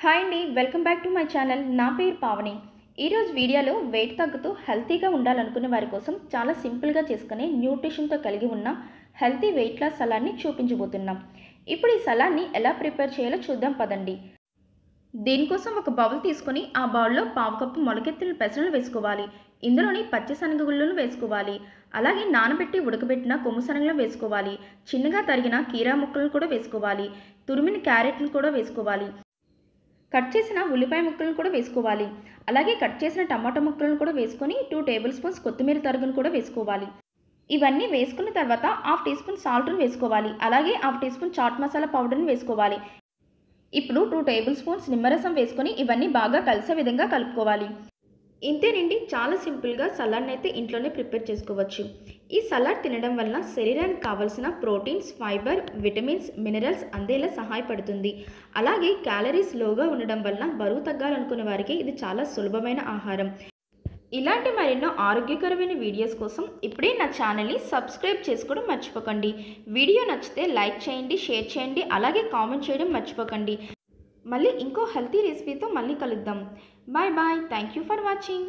Hi అండి, welcome back to my channel. నా పేరు పావని. ఈరోజు వీడియోలో వెయిట్ తగ్గుతూ హెల్తీగా ఉండాలనుకునే వారి కోసం చాలా సింపుల్గా చేసుకునే న్యూట్రిషన్తో కలిగి ఉన్న హెల్తీ వెయిట్ లాస్ సలాడ్ని చూపించబోతున్నాం. ఇప్పుడు ఈ సలాడ్ని ఎలా ప్రిపేర్ చేయాలో చూద్దాం పదండి. దీనికోసం ఒక బౌల్ తీసుకొని ఆ బౌల్లో పావు కప్పు మొలకెత్తిన పెసరలు వేసుకోవాలి. ఇందులోని పచ్చి శనగగుళ్ళను వేసుకోవాలి. అలాగే నానబెట్టి ఉడకబెట్టిన కొమ్ము శనగలు వేసుకోవాలి. చిన్నగా తరిగిన కీరా ముక్కలను కూడా వేసుకోవాలి. తురిమిన క్యారెట్ను కూడా వేసుకోవాలి. కట్ చేసిన ఉల్లిపాయ ముక్కలను కూడా వేసుకోవాలి. అలాగే కట్ చేసిన టమాటా ముక్కలను కూడా వేసుకొని 2 టేబుల్ స్పూన్స్ కొత్తిమీర తరుగును కూడా వేసుకోవాలి. ఇవన్నీ వేసుకున్న తర్వాత 1/2 టీ స్పూన్ సాల్ట్ను వేసుకోవాలి. అలాగే 1/2 టీ స్పూన్ చాట్ మసాలా పౌడర్ని వేసుకోవాలి. ఇప్పుడు 2 టేబుల్ స్పూన్స్ నిమ్మరసం వేసుకొని ఇవన్నీ బాగా కలిసే విధంగా కలుపుకోవాలి. ఇంతేనండి, చాలా సింపుల్గా సలాడ్ని అయితే ఇంట్లోనే ప్రిపేర్ చేసుకోవచ్చు. ఈ సలాడ్ తినడం వల్ల శరీరానికి కావలసిన ప్రోటీన్స్, ఫైబర్, విటమిన్స్, మినరల్స్ అందేలా సహాయపడుతుంది. అలాగే క్యాలరీస్ లోగా ఉండడం వల్ల బరువు తగ్గాలనుకునే వారికి ఇది చాలా సులభమైన ఆహారం. ఇలాంటి మరెన్నో ఆరోగ్యకరమైన వీడియోస్ కోసం ఇప్పుడే నా ఛానల్ని సబ్స్క్రైబ్ చేసుకోవడం మర్చిపోకండి. వీడియో నచ్చితే లైక్ చేయండి, షేర్ చేయండి, అలాగే కామెంట్ చేయడం మర్చిపోకండి. మళ్ళీ ఇంకో హెల్తీ రెసిపీతో మళ్ళీ కలుద్దాం. Bye bye. Thank you for watching.